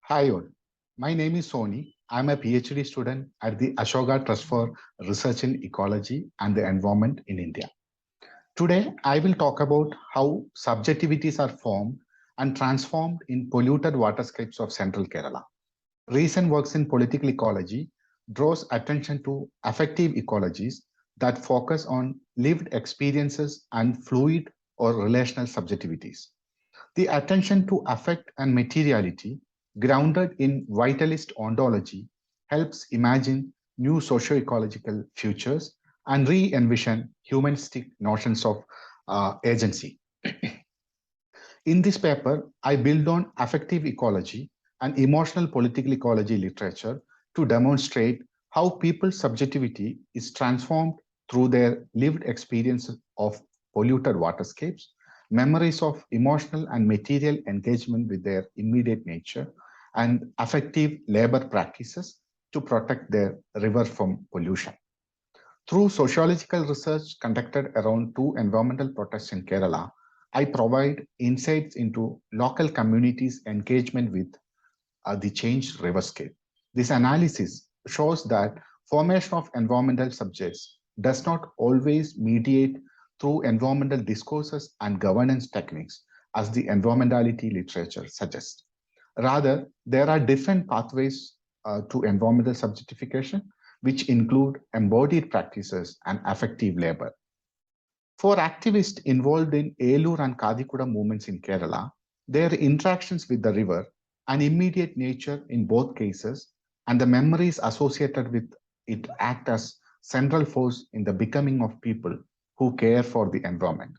Hi all, my name is Soni. I'm a PhD student at the Ashoka Trust for Research in Ecology and the Environment in India. Today, I will talk about how subjectivities are formed and transformed in polluted waterscapes of central Kerala. Recent works in political ecology draws attention to affective ecologies that focus on lived experiences and fluid or relational subjectivities. The attention to affect and materiality, grounded in vitalist ontology, helps imagine new socio-ecological futures and re-envision humanistic notions of agency. In this paper, I build on affective ecology and emotional political ecology literature to demonstrate how people's subjectivity is transformed through their lived experiences of polluted waterscapes, memories of emotional and material engagement with their immediate nature, and affective labor practices to protect their river from pollution. Through sociological research conducted around two environmental protests in Kerala, I provide insights into local communities' engagement with the changed riverscape. This analysis shows that formation of environmental subjects does not always mediate through environmental discourses and governance techniques, as the environmentality literature suggests. Rather, there are different pathways to environmental subjectification, which include embodied practices and affective labor. For activists involved in Elur and Kadikuda movements in Kerala, their interactions with the river and immediate nature in both cases and the memories associated with it act as central force in the becoming of people who care for the environment.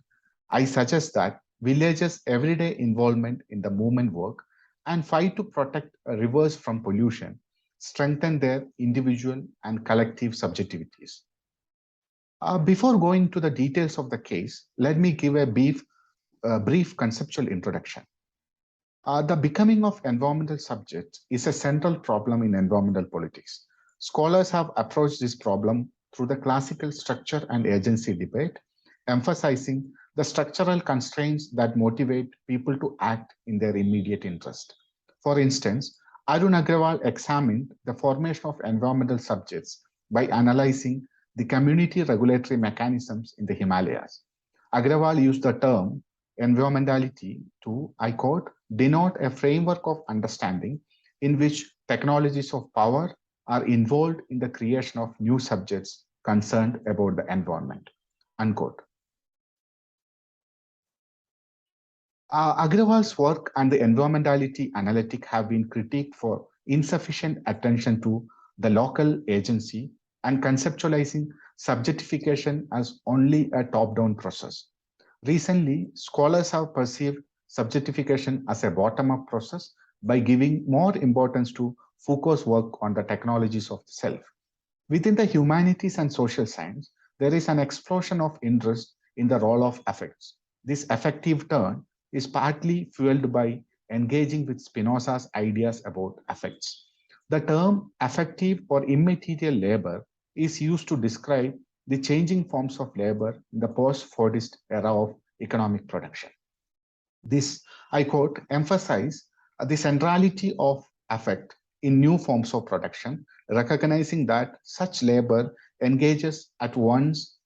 I suggest that villagers' everyday involvement in the movement work and fight to protect rivers from pollution strengthen their individual and collective subjectivities. Before going to the details of the case, let me give a brief conceptual introduction. The becoming of environmental subjects is a central problem in environmental politics. Scholars have approached this problem through the classical structure and agency debate, emphasizing the structural constraints that motivate people to act in their immediate interest. For instance, Arun Agrawal examined the formation of environmental subjects by analyzing the community regulatory mechanisms in the Himalayas. Agrawal used the term environmentality to, I quote, denote a framework of understanding in which technologies of power are involved in the creation of new subjects concerned about the environment, unquote. Agrawal's work and the environmentality analytic have been critiqued for insufficient attention to the local agency and conceptualizing subjectification as only a top-down process. Recently, scholars have perceived subjectification as a bottom-up process by giving more importance to Foucault's work on the technologies of the self. Within the humanities and social science, there is an explosion of interest in the role of affects. This affective turn is partly fueled by engaging with Spinoza's ideas about affects. The term affective or immaterial labor is used to describe the changing forms of labor in the post-Fordist era of economic production. This, I quote, emphasize the centrality of affect in new forms of production, recognizing that such labor engages at once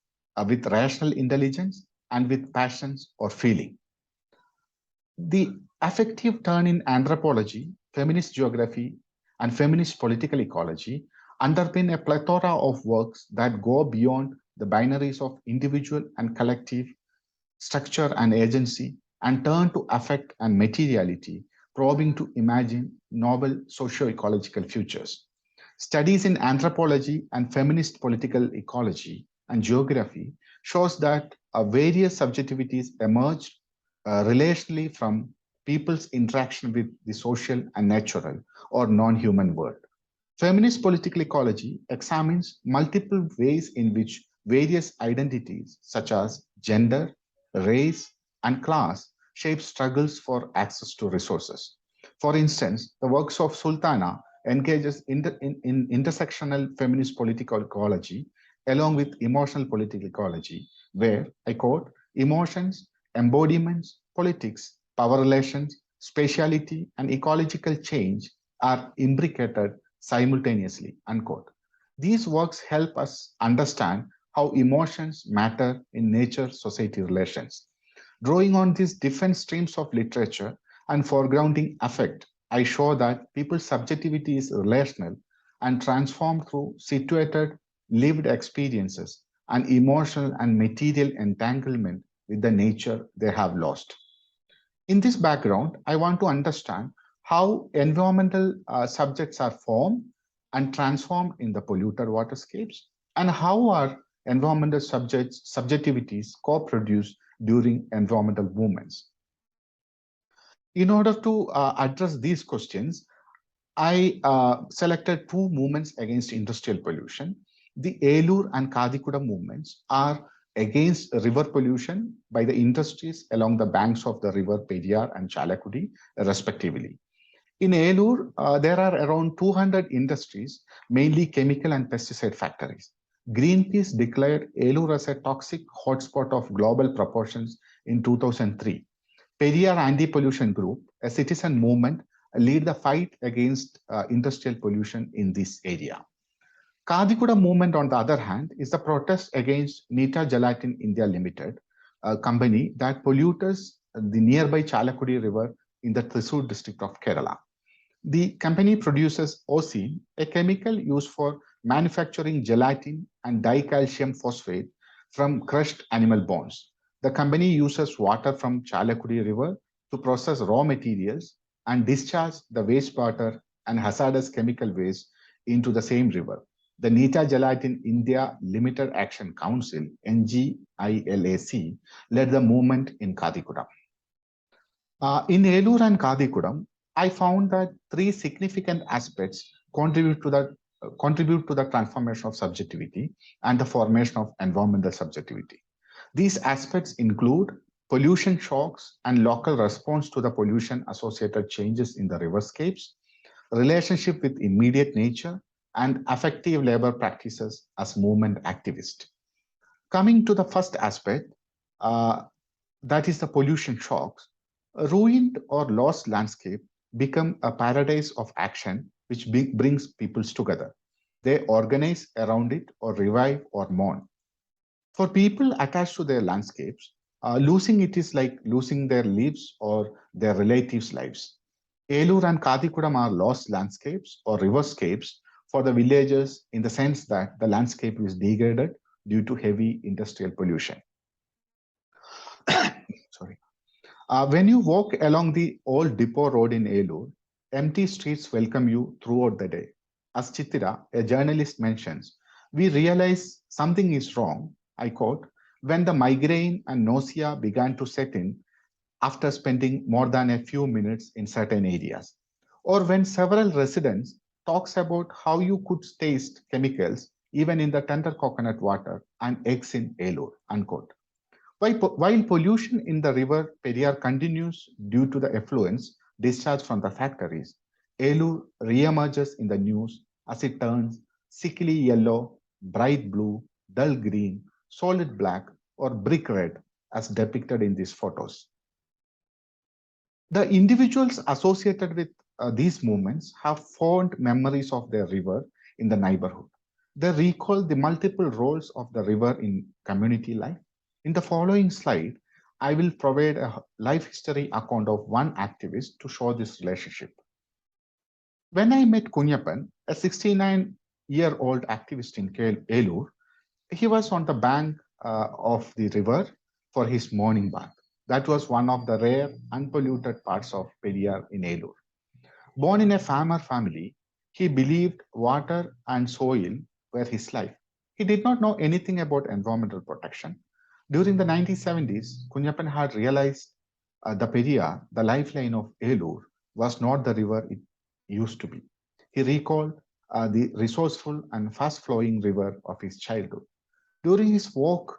with rational intelligence and with passions or feeling. The affective turn in anthropology, feminist geography, and feminist political ecology underpin a plethora of works that go beyond the binaries of individual and collective structure and agency and turn to affect and materiality, probing to imagine novel socio-ecological futures. Studies in anthropology and feminist political ecology and geography shows that various subjectivities emerged relationally from people's interaction with the social and natural or non-human world. Feminist political ecology examines multiple ways in which various identities such as gender, race, and class shape struggles for access to resources. For instance, the works of Sultana engages in intersectional feminist political ecology along with emotional political ecology, where, I quote, emotions, embodiments, politics, power relations, spatiality, and ecological change are imbricated simultaneously, unquote. These works help us understand how emotions matter in nature-society relations. Drawing on these different streams of literature and foregrounding affect, I show that people's subjectivity is relational and transformed through situated, lived experiences and emotional and material entanglement with the nature they have lost. In this background, I want to understand how environmental subjects are formed and transformed in the polluted waterscapes, and how are environmental subjectivities co-produced during environmental movements. In order to address these questions, I selected two movements against industrial pollution. The Elur and Kadikuda movements are against river pollution by the industries along the banks of the river Periyar and Chalakudi, respectively. In Elur, there are around 200 industries, mainly chemical and pesticide factories. Greenpeace declared Elur as a toxic hotspot of global proportions in 2003. Periyar Anti-Pollution Group, a citizen movement, lead the fight against industrial pollution in this area. Kadikuda movement, on the other hand, is the protest against Nita Gelatin India Limited, a company that pollutes the nearby Chalakudi River in the Thrissur district of Kerala. The company produces ocene, a chemical used for manufacturing gelatin and dicalcium phosphate from crushed animal bones. The company uses water from Chalakudi River to process raw materials and discharge the wastewater and hazardous chemical waste into the same river. The Nita Gelatin India Limited Action Council, NGILAC, led the movement in Kadikuda. In Elur and Kadikudam, I found that three significant aspects contribute to the transformation of subjectivity and the formation of environmental subjectivity. These aspects include pollution shocks and local response to the pollution associated changes in the riverscapes, relationship with immediate nature, and affective labor practices as movement activists. Coming to the first aspect, uh, that is the pollution shocks, a ruined or lost landscape become a paradise of action which brings peoples together. They organize around it or revive or mourn. For people attached to their landscapes, losing it is like losing their lives or their relatives' lives. Elur and Kadikudam are lost landscapes or riverscapes for the villagers in the sense that the landscape is degraded due to heavy industrial pollution. Sorry. When you walk along the old depot road in Elur, empty streets welcome you throughout the day. As Chitira, a journalist, mentions, we realize something is wrong, I quote, when the migraine and nausea began to set in after spending more than a few minutes in certain areas, or when several residents talks about how you could taste chemicals even in the tender coconut water and eggs in Elur, unquote. While pollution in the river Periyar continues due to the effluents discharged from the factories, Elur re-emerges in the news as it turns sickly yellow, bright blue, dull green, solid black, or brick red as depicted in these photos. The individuals associated with these movements have fond memories of their river in the neighborhood. They recall the multiple roles of the river in community life. In the following slide, I will provide a life history account of one activist to show this relationship. When I met Kunyapan, a 69-year-old activist in Elur, he was on the bank of the river for his morning bath. That was one of the rare unpolluted parts of Periyar in Elur. Born in a farmer family, he believed water and soil were his life. He did not know anything about environmental protection. During the 1970s, Kunyapan had realized the Periyar, the lifeline of Elur, was not the river it used to be. He recalled the resourceful and fast-flowing river of his childhood. During his walk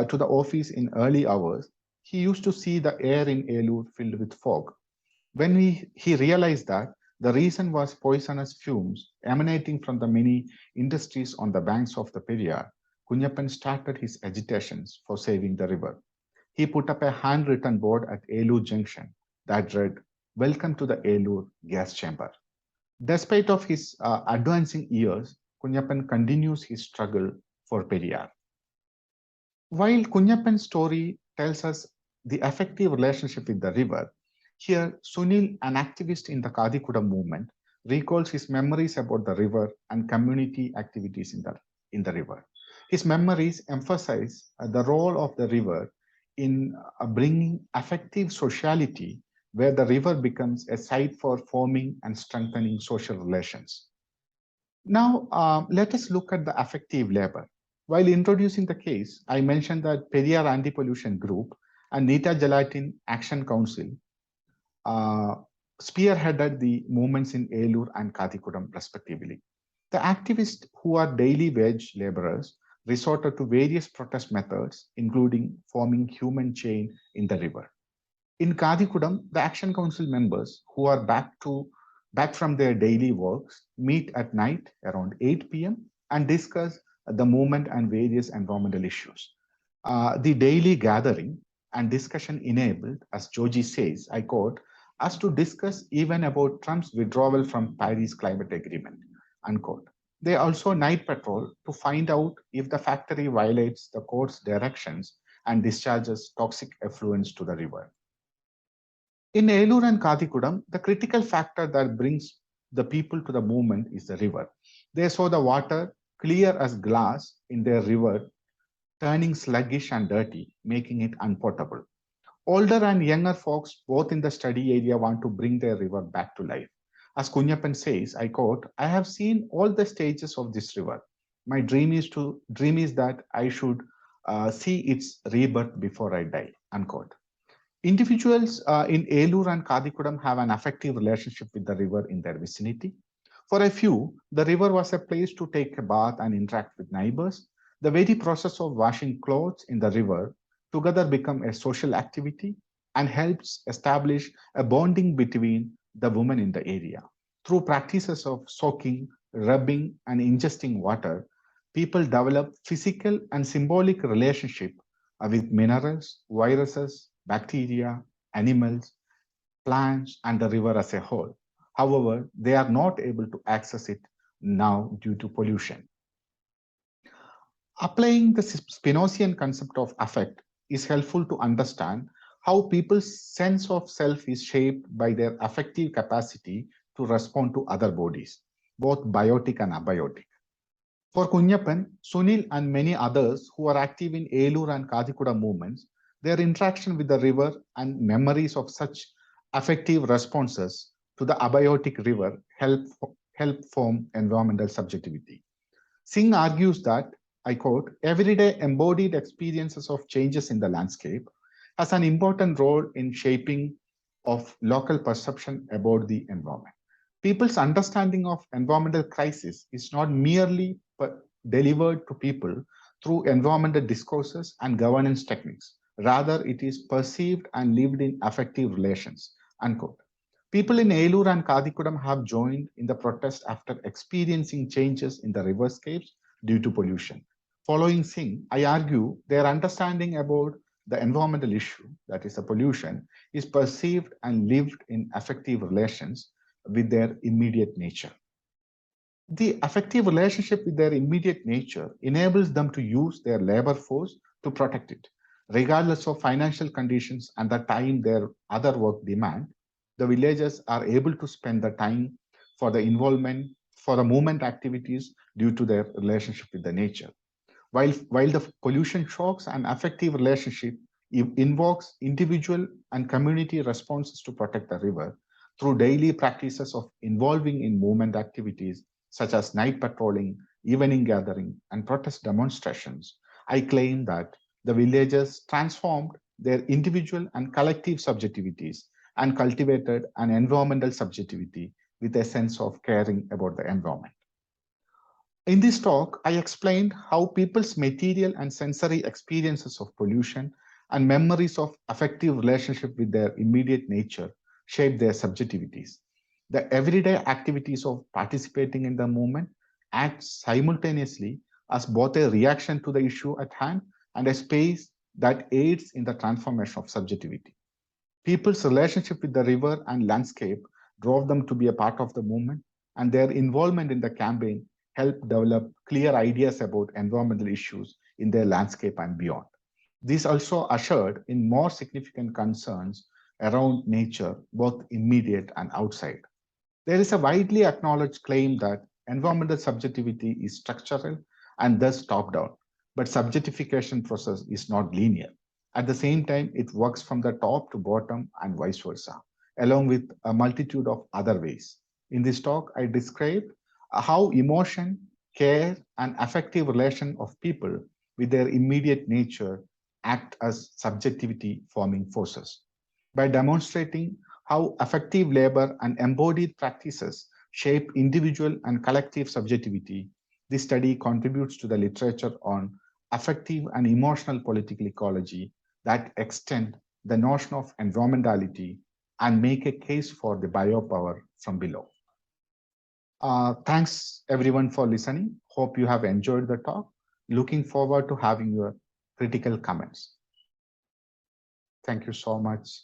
to the office in early hours, he used to see the air in Elur filled with fog. When he realized that the reason was poisonous fumes emanating from the many industries on the banks of the Periyar, Kunyapan started his agitations for saving the river. He put up a handwritten board at Elur Junction that read, "Welcome to the Elur gas chamber." Despite of his advancing years, Kunyappan continues his struggle for Periyar. While Kunyappan's story tells us the effective relationship with the river, here Sunil, an activist in the Kadikuda movement, recalls his memories about the river and community activities in the river. His memories emphasize the role of the river in bringing affective sociality, where the river becomes a site for forming and strengthening social relations. Now, let us look at the affective labor. While introducing the case, I mentioned that Periyar Anti-Pollution Group and Nita Gelatin Action Council uh, spearheaded the movements in Elur and Kathikudam, respectively. The activists, who are daily wage laborers, resorted to various protest methods, including forming human chain in the river. In Kadikudam, the Action Council members who are back from their daily works meet at night around 8 p.m. and discuss the movement and various environmental issues. The daily gathering and discussion enabled, as Joji says, I quote, us to discuss even about Trump's withdrawal from Paris Climate Agreement, unquote. They also night patrol to find out if the factory violates the court's directions and discharges toxic effluents to the river. In Elur and Kathikudam, the critical factor that brings the people to the movement is the river. They saw the water clear as glass in their river, turning sluggish and dirty, making it unpotable. Older and younger folks, both in the study area, want to bring their river back to life. As Kunyappan says, I quote, I have seen all the stages of this river. My dream is that I should see its rebirth before I die, unquote. Individuals in Elur and Kadikudam have an affective relationship with the river in their vicinity. For a few, the river was a place to take a bath and interact with neighbors. The very process of washing clothes in the river together become a social activity and helps establish a bonding between the women in the area. Through practices of soaking, rubbing, and ingesting water, people develop physical and symbolic relationship with minerals, viruses, bacteria, animals, plants, and the river as a whole. However, they are not able to access it now due to pollution. Applying the Spinozian concept of affect is helpful to understand how people's sense of self is shaped by their affective capacity to respond to other bodies, both biotic and abiotic. For Kunyappan, Sunil, and many others who are active in Elur and Kadikuda movements, their interaction with the river and memories of such affective responses to the abiotic river help form environmental subjectivity. Singh argues that, I quote, everyday embodied experiences of changes in the landscape has an important role in shaping of local perception about the environment. People's understanding of environmental crisis is not merely delivered to people through environmental discourses and governance techniques. Rather, it is perceived and lived in affective relations, unquote. People in Elur and Kadikudam have joined in the protest after experiencing changes in the riverscapes due to pollution. Following Singh, I argue their understanding about the environmental issue, that is the pollution, is perceived and lived in affective relations with their immediate nature. The affective relationship with their immediate nature enables them to use their labor force to protect it. Regardless of financial conditions and the time their other work demand, the villagers are able to spend the time for the involvement, for the movement activities due to their relationship with the nature. While the pollution shocks and affective relationship invokes individual and community responses to protect the river through daily practices of involving in movement activities such as night patrolling, evening gathering, and protest demonstrations, I claim that the villagers transformed their individual and collective subjectivities and cultivated an environmental subjectivity with a sense of caring about the environment. In this talk, I explained how people's material and sensory experiences of pollution and memories of affective relationship with their immediate nature shape their subjectivities. The everyday activities of participating in the movement act simultaneously as both a reaction to the issue at hand and a space that aids in the transformation of subjectivity. People's relationship with the river and landscape drove them to be a part of the movement. and their involvement in the campaign helped develop clear ideas about environmental issues in their landscape and beyond. This also ushered in more significant concerns around nature, both immediate and outside. There is a widely acknowledged claim that environmental subjectivity is structural and thus top-down, but subjectification process is not linear. At the same time, it works from the top to bottom and vice versa, along with a multitude of other ways. In this talk, I described how emotion, care, and affective relation of people with their immediate nature act as subjectivity forming forces. By demonstrating how affective labor and embodied practices shape individual and collective subjectivity, this study contributes to the literature on affective and emotional political ecology that extend the notion of environmentality and make a case for the biopower from below. Thanks everyone for listening. Hope you have enjoyed the talk. Looking forward to having your critical comments. Thank you so much.